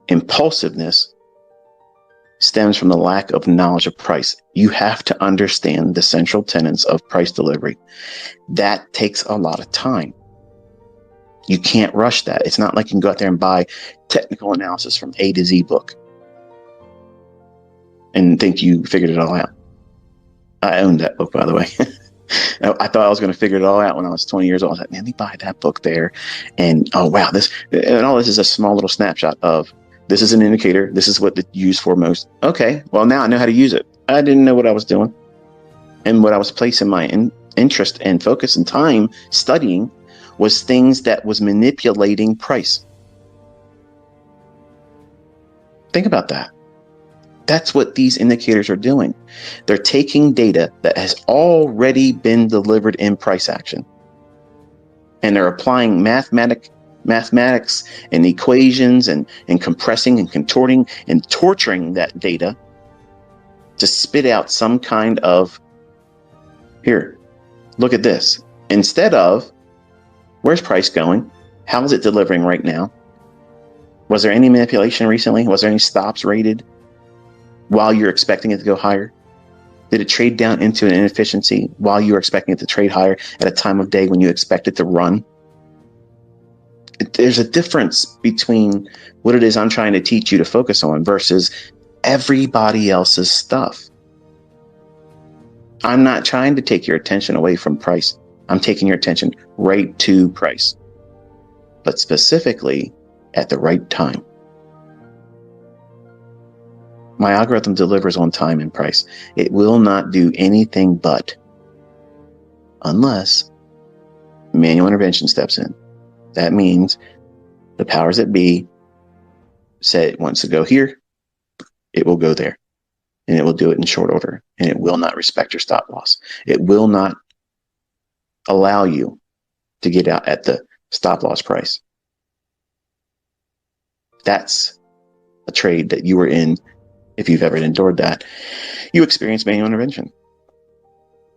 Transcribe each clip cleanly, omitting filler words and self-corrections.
Impulsiveness stems from the lack of knowledge of price. You have to understand the central tenets of price delivery. That takes a lot of time. You can't rush that. It's not like you can go out there and buy technical analysis from A to Z book and think you figured it all out. I owned that book, by the way. I thought I was going to figure it all out when I was 20 years old. I was like, man, let me buy that book there. And oh, wow, all this is a small little snapshot of, this is an indicator. This is what it's used for most. Okay, well, now I know how to use it. I didn't know what I was doing. And what I was placing my interest and focus and time studying was things that was manipulating price. Think about that. That's what these indicators are doing. They're taking data that has already been delivered in price action, and they're applying mathematics and equations and compressing and contorting and torturing that data to spit out some kind of, here, look at this. Instead of, where's price going? How is it delivering right now? Was there any manipulation recently? Was there any stops rated while you're expecting it to go higher? Did it trade down into an inefficiency while you were expecting it to trade higher at a time of day when you expect it to run? There's a difference between what it is I'm trying to teach you to focus on versus everybody else's stuff. I'm not trying to take your attention away from price. I'm taking your attention right to price, but specifically at the right time. My algorithm delivers on time and price. It will not do anything but, unless manual intervention steps in. That means the powers that be say it wants to go here, it will go there, and it will do it in short order, and it will not respect your stop loss. It will not allow you to get out at the stop loss price. That's a trade that you were in. If you've ever endured that, you experience manual intervention,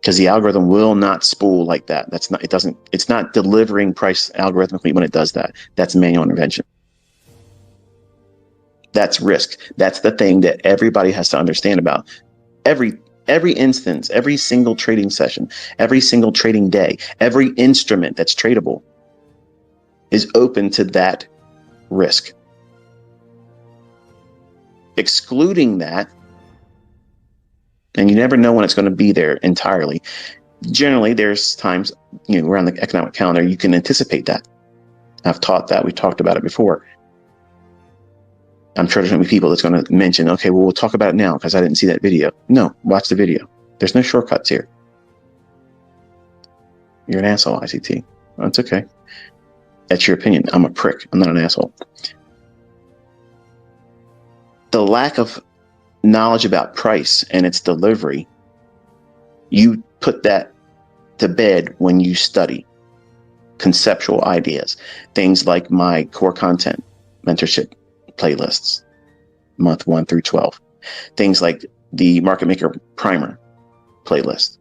because the algorithm will not spool like that. It's not delivering price algorithmically when it does that. That's manual intervention. That's risk. That's the thing that everybody has to understand about. Every instance, every single trading session, every single trading day, every instrument that's tradable is open to that risk. Excluding that, and you never know when it's going to be there entirely. Generally, there's times, around the economic calendar, you can anticipate that. I've taught that. We talked about it before. I'm sure there's going to be people that's going to mention, okay, well, we'll talk about it now because I didn't see that video. No, watch the video. There's no shortcuts here. You're an asshole, ICT. That's okay. That's your opinion. I'm a prick. I'm not an asshole. The lack of knowledge about price and its delivery, you put that to bed when you study conceptual ideas. Things like my core content mentorship playlists, month 1 through 12. Things like the Market Maker Primer playlist,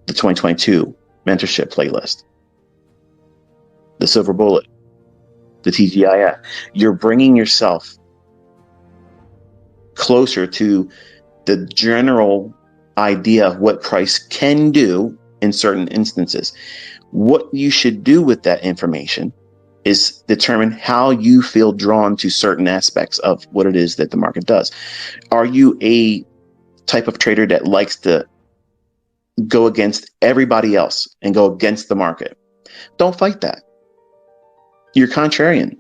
the 2022 mentorship playlist, the Silver Bullet, the TGIF. You're bringing yourself closer to the general idea of what price can do in certain instances. What you should do with that information is determine how you feel drawn to certain aspects of what it is that the market does. Are you a type of trader that likes to go against everybody else and go against the market? Don't fight that. You're contrarian.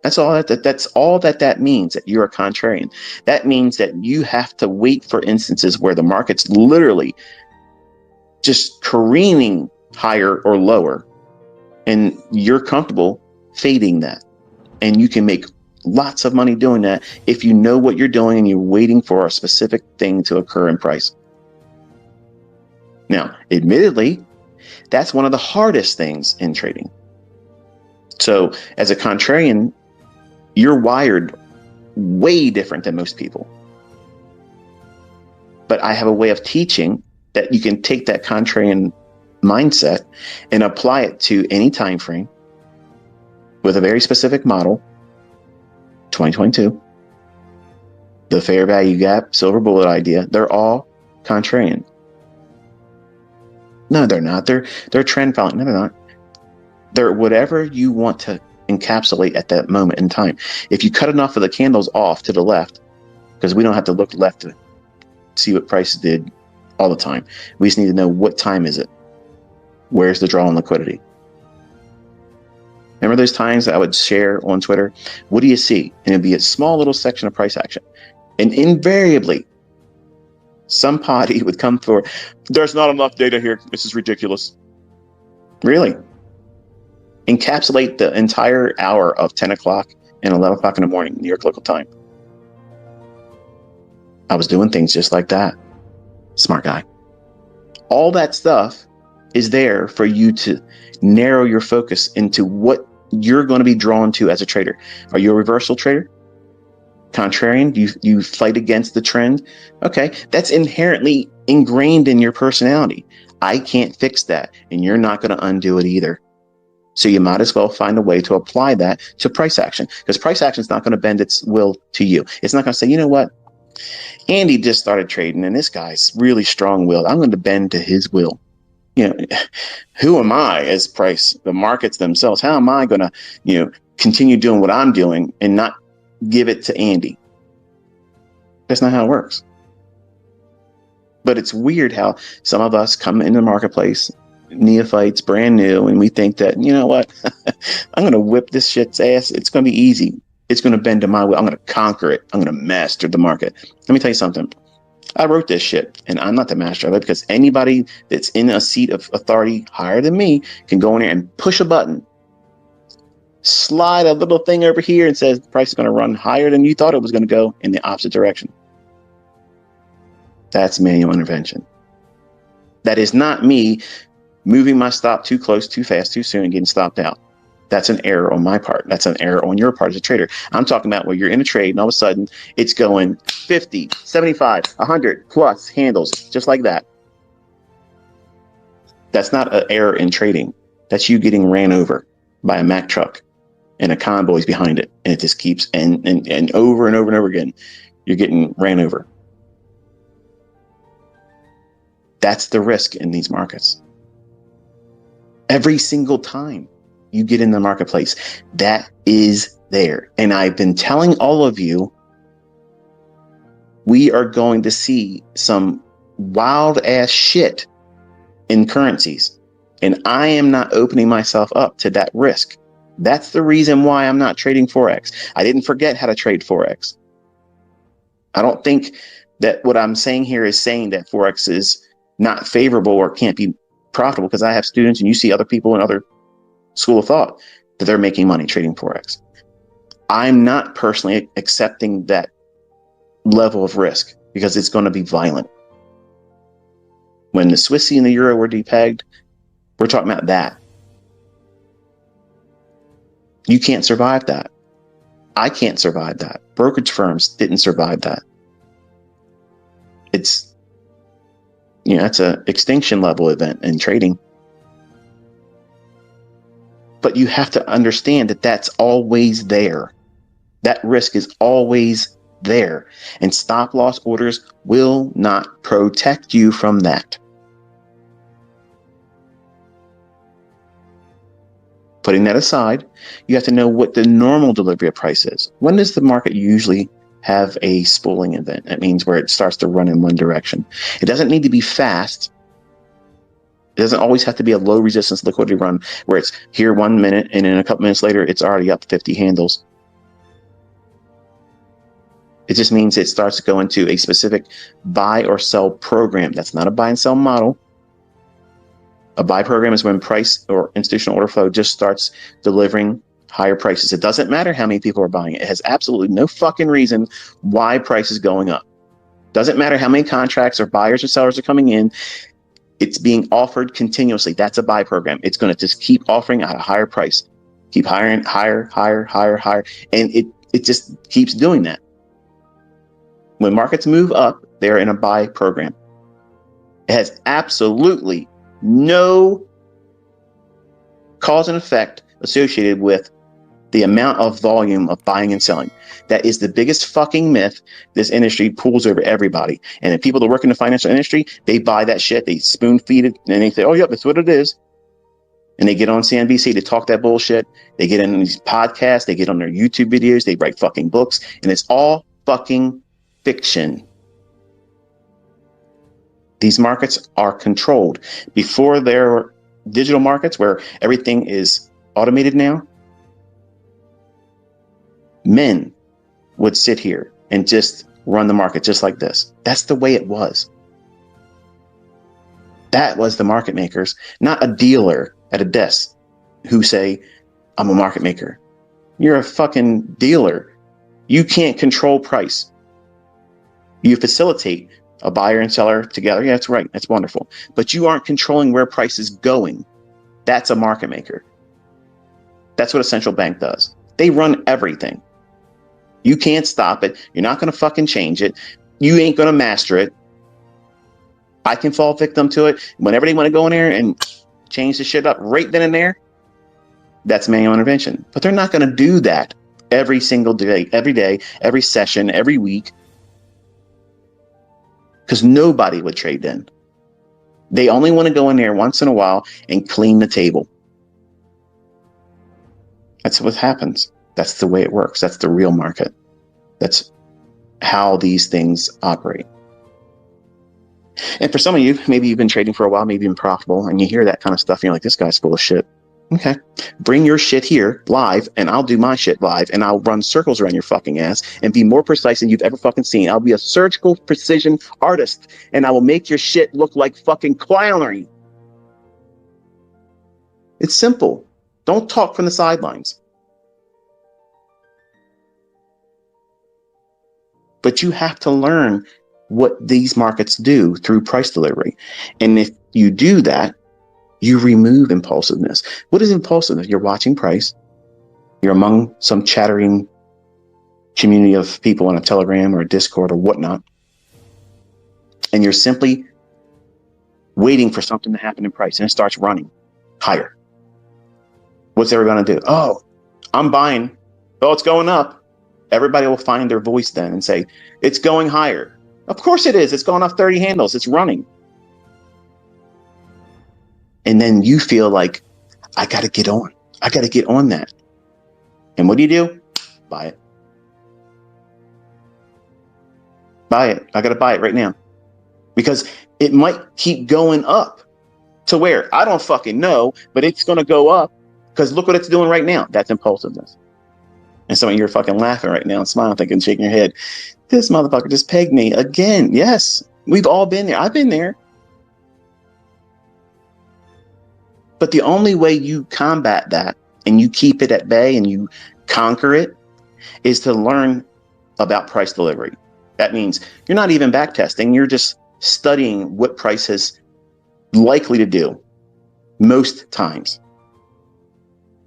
That's all that means, that you're a contrarian. That means that you have to wait for instances where the market's literally just careening higher or lower, and you're comfortable fading that. And you can make lots of money doing that if you know what you're doing and you're waiting for a specific thing to occur in price. Now, admittedly, that's one of the hardest things in trading. So as a contrarian, you're wired way different than most people. But I have a way of teaching that you can take that contrarian mindset and apply it to any time frame, with a very specific model, 2022, the fair value gap, silver bullet idea, they're all contrarian. No, they're not. They're trend following. No, they're not. They're whatever you want to encapsulate at that moment in time. If you cut enough of the candles off to the left, because we don't have to look left to see what prices did all the time. We just need to know what time is it. Where's the draw on liquidity? Remember those times that I would share on Twitter? What do you see? And it'd be a small little section of price action. And invariably, some party would come forward. There's not enough data here. This is ridiculous. Really? Encapsulate the entire hour of 10 o'clock and 11 o'clock in the morning, New York local time. I was doing things just like that. Smart guy. All that stuff is there for you to narrow your focus into what you're going to be drawn to as a trader. Are you a reversal trader? Contrarian? You fight against the trend? Okay, that's inherently ingrained in your personality. I can't fix that, and you're not going to undo it either. So you might as well find a way to apply that to price action, because price action is not going to bend its will to you. It's not going to say, you know what? Andy just started trading, and this guy's really strong-willed. I'm going to bend to his will. You know, who am I as price? The markets themselves. How am I going to, continue doing what I'm doing and not give it to Andy? That's not how it works. But it's weird how some of us come into the marketplace, neophytes, brand new, and we think that, you know what, I'm going to whip this shit's ass. It's going to be easy. It's going to bend to my will. I'm going to conquer it. I'm going to master the market. Let me tell you something. I wrote this shit, and I'm not the master of it, because anybody that's in a seat of authority higher than me can go in there and push a button, slide a little thing over here, and says the price is going to run higher than you thought it was going to go in the opposite direction. That's manual intervention. That is not me moving my stop too close, too fast, too soon, and getting stopped out. That's an error on my part. That's an error on your part as a trader. I'm talking about where you're in a trade and all of a sudden it's going 50, 75, 100 plus handles, just like that. That's not an error in trading. That's you getting ran over by a Mack truck and a convoy's behind it. And it just keeps, and over and over and over again, you're getting ran over. That's the risk in these markets. Every single time you get in the marketplace, that is there. And I've been telling all of you, we are going to see some wild ass shit in currencies. And I am not opening myself up to that risk. That's the reason why I'm not trading Forex. I didn't forget how to trade Forex. I don't think that what I'm saying here is saying that Forex is not favorable or can't be profitable, because I have students and you see other people in other school of thought that they're making money trading Forex. I'm not personally accepting that level of risk because it's going to be violent. When the Swissy and the Euro were depegged, we're talking about that. You can't survive that. I can't survive that. Brokerage firms didn't survive that. It's, it's an extinction level event in trading. But you have to understand that that's always there. That risk is always there. And stop loss orders will not protect you from that. Putting that aside, you have to know what the normal delivery of price is. When does the market usually have a spooling event? That means where it starts to run in one direction. It doesn't need to be fast. It doesn't always have to be a low resistance liquidity run where it's here 1 minute and then a couple minutes later it's already up 50 handles. It just means it starts to go into a specific buy or sell program. That's not a buy and sell model. A buy program is when price or institutional order flow just starts delivering higher prices. It doesn't matter how many people are buying it. It has absolutely no fucking reason why price is going up. Doesn't matter how many contracts or buyers or sellers are coming in. It's being offered continuously. That's a buy program. It's going to just keep offering at a higher price, keep hiring higher. And it just keeps doing that. When markets move up, they're in a buy program. It has absolutely no cause and effect associated with The amount of volume of buying and selling. That is the biggest fucking myth this industry pulls over everybody. And the people that work in the financial industry, they buy that shit, they spoon feed it, and they say, oh, yep, that's what it is. And they get on CNBC to talk that bullshit. They get in these podcasts, they get on their YouTube videos, they write fucking books, and it's all fucking fiction. These markets are controlled. Before their digital markets, where everything is automated now, men would sit here and just run the market just like this. That's the way it was. That was the market makers, not a dealer at a desk who say, I'm a market maker. You're a fucking dealer. You can't control price. You facilitate a buyer and seller together. Yeah, that's right. That's wonderful. But you aren't controlling where price is going. That's a market maker. That's what a central bank does. They run everything. You can't stop it. You're not going to fucking change it. You ain't going to master it. I can fall victim to it. Whenever they want to go in there and change the shit up right then and there, that's manual intervention. But they're not going to do that every single day, every session, every week. Because nobody would trade then. They only want to go in there once in a while and clean the table. That's what happens. That's the way it works. That's the real market. That's how these things operate. And for some of you, maybe you've been trading for a while, maybe you've been profitable, and you hear that kind of stuff, and you're like, this guy's full of shit. Okay, bring your shit here live, and I'll do my shit live, and I'll run circles around your fucking ass and be more precise than you've ever fucking seen. I'll be a surgical precision artist, and I will make your shit look like fucking clownery. It's simple. Don't talk from the sidelines. But you have to learn what these markets do through price delivery. And if you do that, you remove impulsiveness. What is impulsiveness? You're watching price. You're among some chattering community of people on a Telegram or a Discord or whatnot. And you're simply waiting for something to happen in price, and it starts running higher. What's everyone going to do? Oh, I'm buying. Oh, it's going up. Everybody will find their voice then and say, it's going higher. Of course it is. It's going off 30 handles. It's running. And then you feel like, I got to get on. I got to get on that. And what do? Buy it. Buy it. I got to buy it right now. Because it might keep going up to where? I don't fucking know, but it's going to go up because look what it's doing right now. That's impulsiveness. And some of you are fucking laughing right now and smiling, thinking, shaking your head. This motherfucker just pegged me again. Yes, we've all been there. I've been there. But the only way you combat that and you keep it at bay and you conquer it is to learn about price delivery. That means you're not even back testing. You're just studying what price is likely to do most times.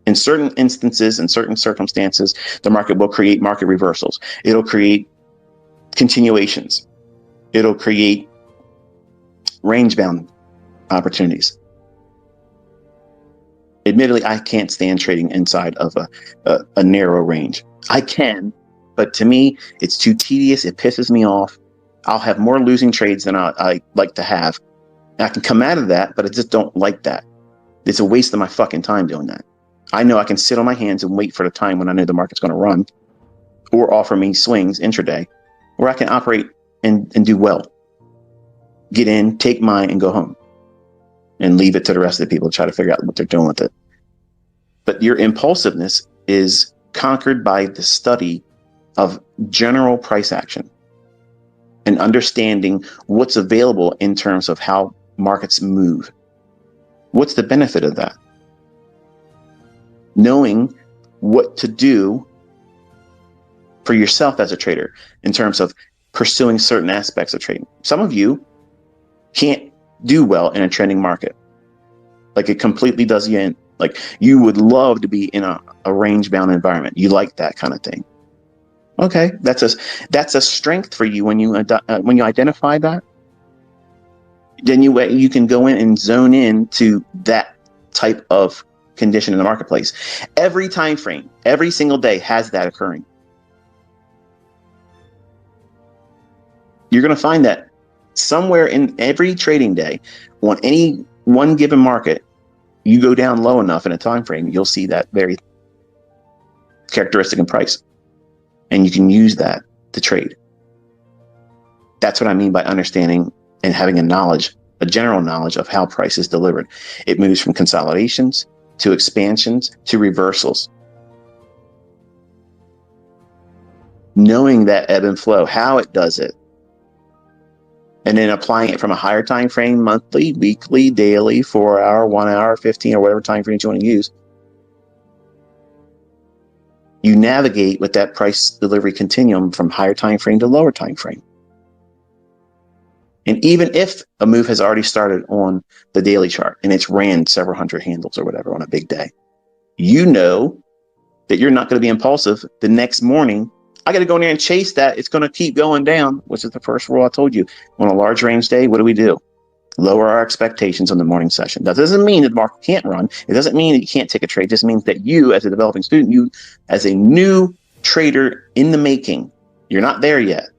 In certain instances, in certain circumstances, the market will create market reversals. It'll create continuations. It'll create range-bound opportunities. Admittedly, I can't stand trading inside of a narrow range. I can, but to me, it's too tedious. It pisses me off. I'll have more losing trades than I like to have. And I can come out of that, but I just don't like that. It's a waste of my fucking time doing that. I know I can sit on my hands and wait for the time when I know the market's going to run or offer me swings intraday where I can operate and do well. Get in, take mine, and go home. And leave it to the rest of the people to try to figure out what they're doing with it. But your impulsiveness is conquered by the study of general price action and understanding what's available in terms of how markets move. What's the benefit of that? Knowing what to do for yourself as a trader in terms of pursuing certain aspects of trading. Some of you can't do well in a trending market. Like it completely does you in. Like you would love to be in a range-bound environment. You like that kind of thing. Okay, that's a strength for you when you identify that. Then you can go in and zone in to that type of condition in the marketplace. Every time frame, every single day has that occurring. You're going to find that somewhere in every trading day on any one given market, you go down low enough in a time frame, you'll see that very characteristic in price. And you can use that to trade. That's what I mean by understanding and having a general knowledge of how price is delivered. It moves from consolidations to expansions to reversals. Knowing that ebb and flow, how it does it, and then applying it from a higher time frame, monthly, weekly, daily, 4 hour, 1 hour, 15, or whatever time frame you want to use. You navigate with that price delivery continuum from higher time frame to lower time frame. And even if a move has already started on the daily chart and it's ran several hundred handles or whatever on a big day, you know that you're not going to be impulsive the next morning. I got to go in there and chase that. It's going to keep going down, which is the first rule I told you. On a large range day, what do? Lower our expectations on the morning session. That doesn't mean that the market can't run. It doesn't mean that you can't take a trade. It just means that you, as a developing student, you as a new trader in the making, you're not there yet.